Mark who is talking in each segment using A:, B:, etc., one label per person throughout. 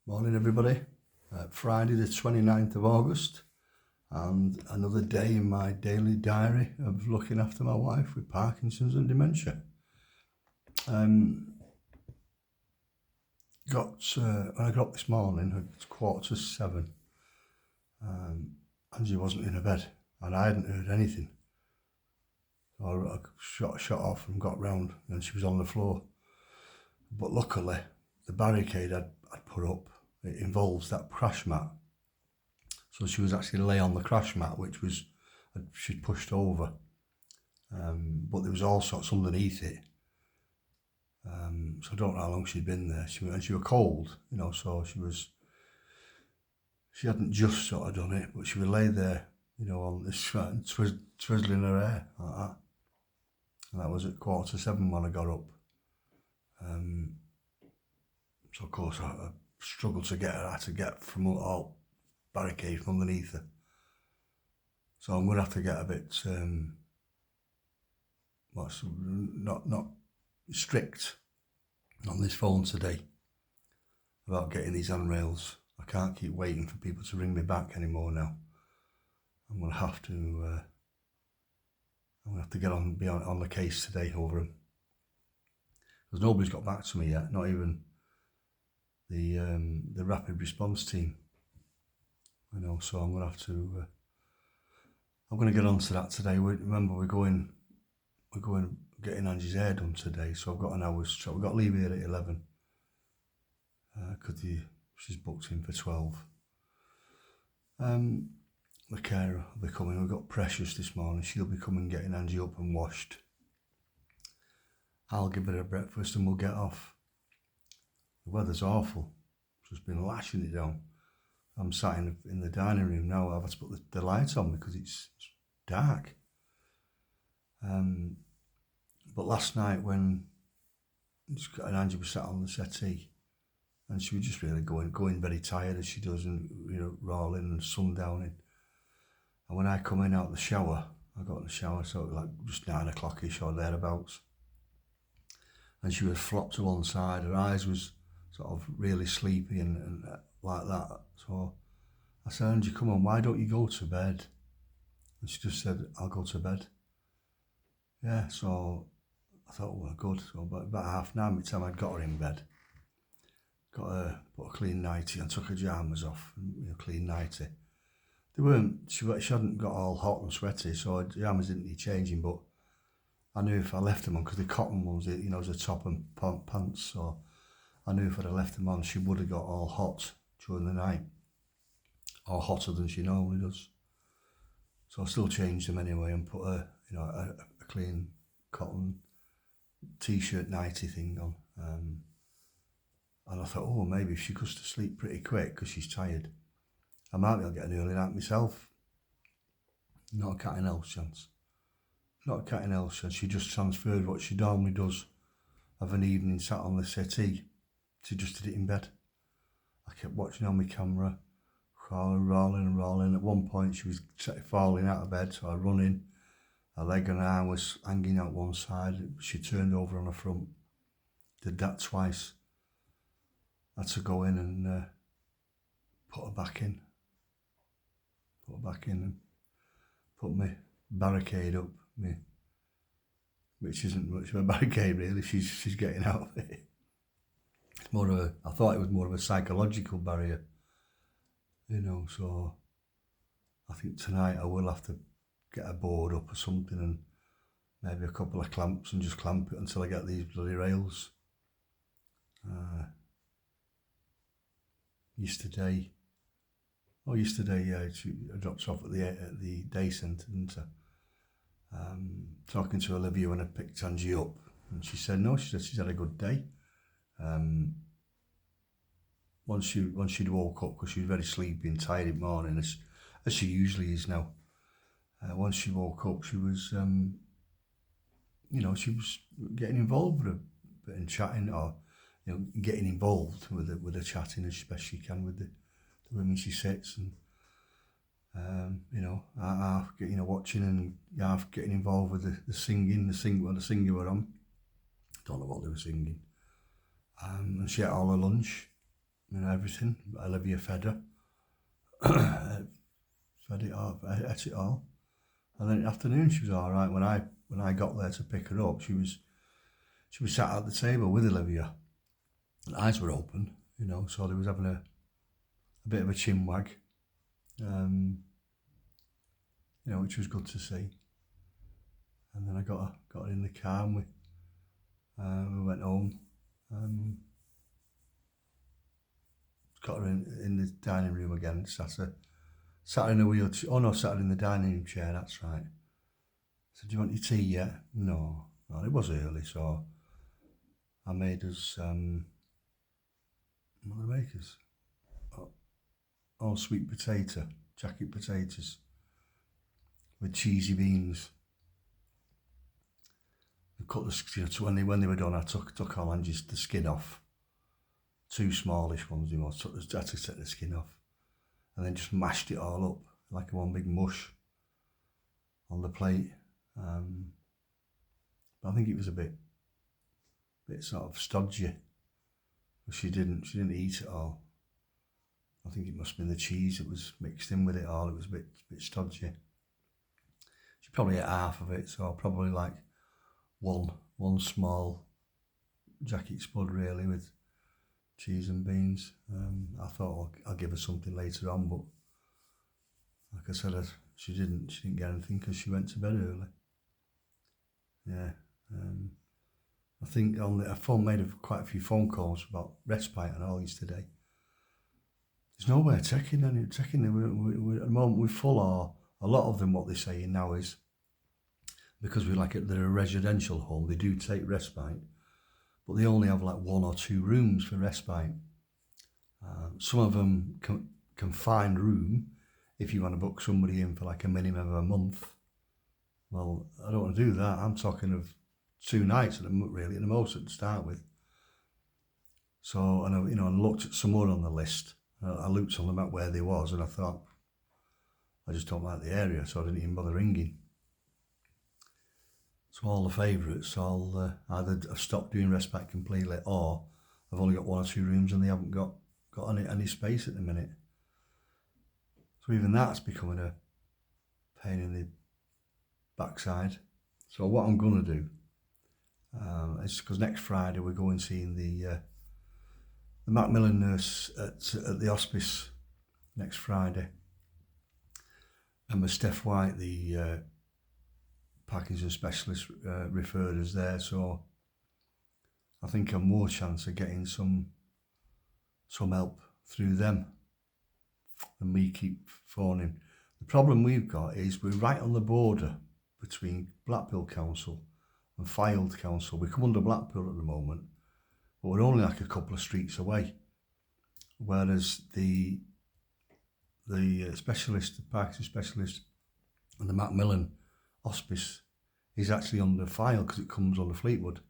A: Morning everybody. Friday the 29th of August and another day in my daily diary of looking after my wife with Parkinson's and dementia. When I got up this morning at 7:15, Angie wasn't in her bed and I hadn't heard anything. So I shot off and got round and she was on the floor. But luckily the barricade I'd put up, it involves that crash mat. So she was actually lay on the crash mat, which she'd pushed over. But there was all sorts underneath it. So I don't know how long she'd been there. She was cold, so she hadn't just sort of done it, but she would lay there, on this twizzling her hair like that. And that was at 7:15 when I got up. So of course I struggled to get her. I had to get from all barricade from underneath her. So I'm going to have to get a bit not strict on this phone today about getting these handrails. I can't keep waiting for people to ring me back anymore now. I'm going to have to be on the case today over them, because nobody's got back to me yet, not even the rapid response team. So I'm going to have to. I'm going to get onto that today. Remember, we're going getting Angie's hair done today, so I've got an hour's shot. We've got to leave here at 11 because she's booked in for 12. The carer will be coming. We've got Precious this morning. She'll be coming, getting Angie up and washed. I'll give her a breakfast and we'll get off. The weather's awful. It's just been lashing it down. I'm sat in the dining room now. I've had to put the lights on because it's dark. But last night when Angie was sat on the settee and she was just really going very tired as she does, and rolling and sundowning. And when I come in out of the shower, I got in the shower, so like just 9 o'clock-ish or thereabouts. And she was flopped to one side. Her eyes was sort of really sleepy and like that. So I said, Angie, come on, why don't you go to bed? And she just said, I'll go to bed. Yeah, so I thought, well, good. So about 9:30 by the time I'd got her in bed, got her, put a clean nightie and took her pyjamas off, clean nightie. She hadn't got all hot and sweaty, so her pyjamas didn't need changing, but I knew if I left them on, because the cotton ones, as a top and pants, so I knew if I'd have left them on, she would have got all hot during the night, or hotter than she normally does. So I still changed them anyway and put a clean cotton t-shirt nightie thing on. And I thought, oh, maybe if she goes to sleep pretty quick because she's tired, I might be able to get an early night myself. Not a cat in hell's chance. Not a cat in hell's chance. She just transferred what she normally does of an evening sat on the settee. She just did it in bed. I kept watching on my camera, rolling. At one point she was falling out of bed, so I run in. Her leg and her arm was hanging out one side. She turned over on her front. Did that twice. I had to go in and put her back in. And put my barricade up. Which isn't much of a barricade really. She's getting out of it. It's more of I thought it was more of a psychological barrier. So I think tonight I will have to get a board up or something and maybe a couple of clamps and just clamp it until I get these bloody rails. Yesterday, yeah, I dropped off at the day centre, didn't I? Talking to Olivia when I picked Angie up, and she said she's had a good day. Once she'd woke up, because she was very sleepy and tired in the morning, as she usually is now. Once she woke up, she was, she was getting involved with a bit and chatting, or getting involved with the chatting as best she can with the women she sits, and half watching and half getting involved with the singing. The singer were on. Don't know what they were singing. And she ate all her lunch. everything. Olivia fed her, fed it all, ate it all. And then in the afternoon she was all right. When I got there to pick her up, she was sat at the table with Olivia. And eyes were open, so they was having a bit of a chin wag, which was good to see. And then I got her in the car and we went home. Got her in the dining room again, sat her in a wheelchair. Oh no, sat her in the dining room chair, that's right. I said, do you want your tea yet? No, it was early, so I made us, what did I make us? Sweet potato, jacket potatoes with cheesy beans. I cut the, when they were done, I took all and just the skin off. 2 smallish ones, I had to take the skin off. And then just mashed it all up like one big mush on the plate. But I think it was a bit sort of stodgy. She didn't eat it all. I think it must have been the cheese that was mixed in with it all. It was a bit stodgy. She probably ate half of it, so probably like one small jacket spud really with cheese and beans. I thought I'll give her something later on, but like I said, she didn't get anything because she went to bed early. Yeah. I think I made quite a few phone calls about respite and all yesterday. There's nowhere taking any. We're at the moment we're full, or a lot of them. What they're saying now is because they're a residential home, they do take respite, but they only have like 1 or 2 rooms for respite. Some of them can find room if you want to book somebody in for like a minimum of a month. Well, I don't want to do that. I'm talking of 2 nights at the most at the start with. So, and I looked at some more on the list. I looked on them at where they was, and I thought, I just don't like the area, so I didn't even bother ringing. So all the favourites, either have stopped doing respite completely, or I've only got 1 or 2 rooms and they haven't got any space at the minute. So even that's becoming a pain in the backside. So what I'm going to do is, because next Friday we're going seeing the Macmillan nurse at the hospice next Friday, and with Steph White, the Parkinson's specialist, referred us there. So I think I've more chance of getting some help through them and me keep phoning. The problem we've got is we're right on the border between Blackpool Council and Fylde Council. We come under Blackpool at the moment, but we're only like a couple of streets away. Whereas the specialist, the Parkinson specialist, and the Macmillan hospice is actually under Fylde because it comes under Fleetwood.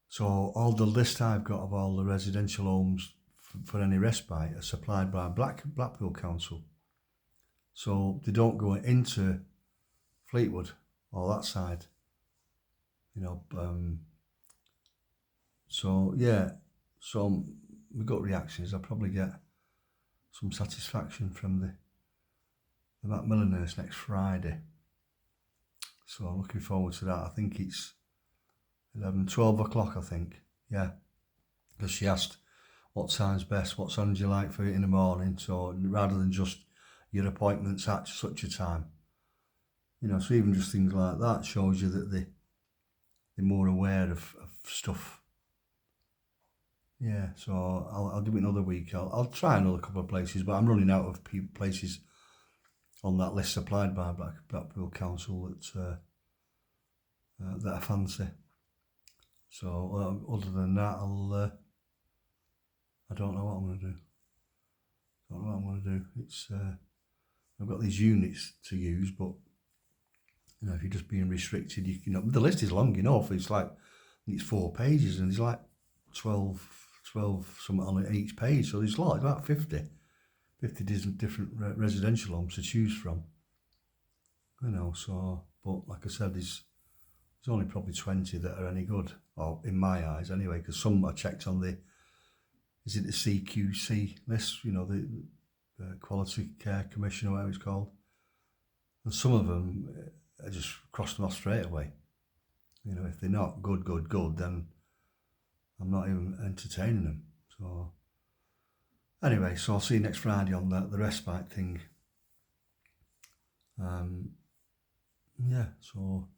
A: So all the list I've got of all the residential homes for any respite are supplied by Blackpool Council. So they don't go into Fleetwood or that side, So yeah, so we got reactions. I'll probably get some satisfaction from the Macmillan nurse next Friday. So I'm looking forward to that. I think it's 12 o'clock, I think. Yeah, because she asked what time's best, what time do you like for it in the morning, so rather than just your appointments at such a time. So even just things like that shows you that they're more aware of stuff. Yeah, so I'll do it another week. I'll try another couple of places, but I'm running out of places on that list supplied by Blackpool Council that I fancy. So other than that, I don't know what I'm going to do. It's I've got these units to use, but if you're just being restricted, the list is long enough. It's like it's 4 pages, and there's like 12 something on each page. So there's about 50 different residential homes to choose from. So, but like I said, there's only probably 20 that are any good, or in my eyes anyway, because some I checked on the is it the CQC list, you know, the Quality Care Commission or whatever it's called. And some of them, I just cross them off straight away. You know, if they're not good, then I'm not even entertaining them. So anyway, so I'll see you next Friday on the respite thing. Yeah, so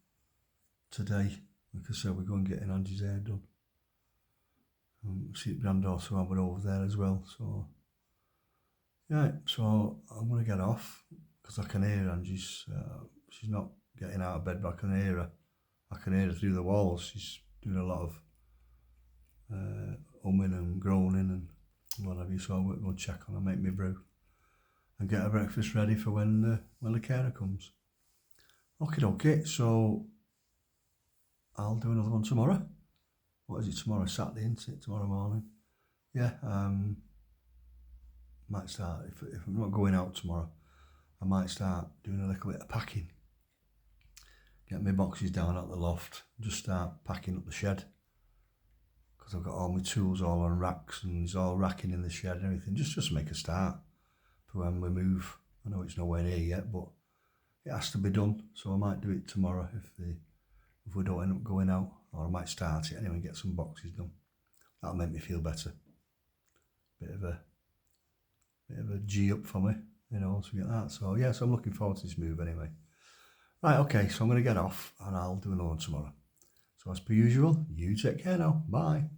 A: today, like I said, we're going getting Angie's hair done. See granddaughter Robert over there as well. So yeah, so I'm going to get off because I can hear Angie's. She's not getting out of bed, but I can hear her. I can hear her through the walls. She's doing a lot of humming and groaning and what have you. So I'm going to check on her, make me brew, and get her breakfast ready for when the carer comes. Okay, so I'll do another one tomorrow. What is it tomorrow? Saturday, isn't it? Tomorrow morning. Yeah, might start, if I'm not going out tomorrow, I might start doing a little bit of packing. Get my boxes down at the loft, just start packing up the shed. Because I've got all my tools all on racks and it's all racking in the shed and everything. Just make a start for when we move. I know it's nowhere near yet, but it has to be done. So I might do it tomorrow if we don't end up going out. Or I might start it anyway and get some boxes done. That'll make me feel better. Bit of a G up for me, you know, to get that. So yeah, so I'm looking forward to this move anyway. Right, okay, so I'm going to get off and I'll do another one tomorrow. So as per usual, you take care now. Bye.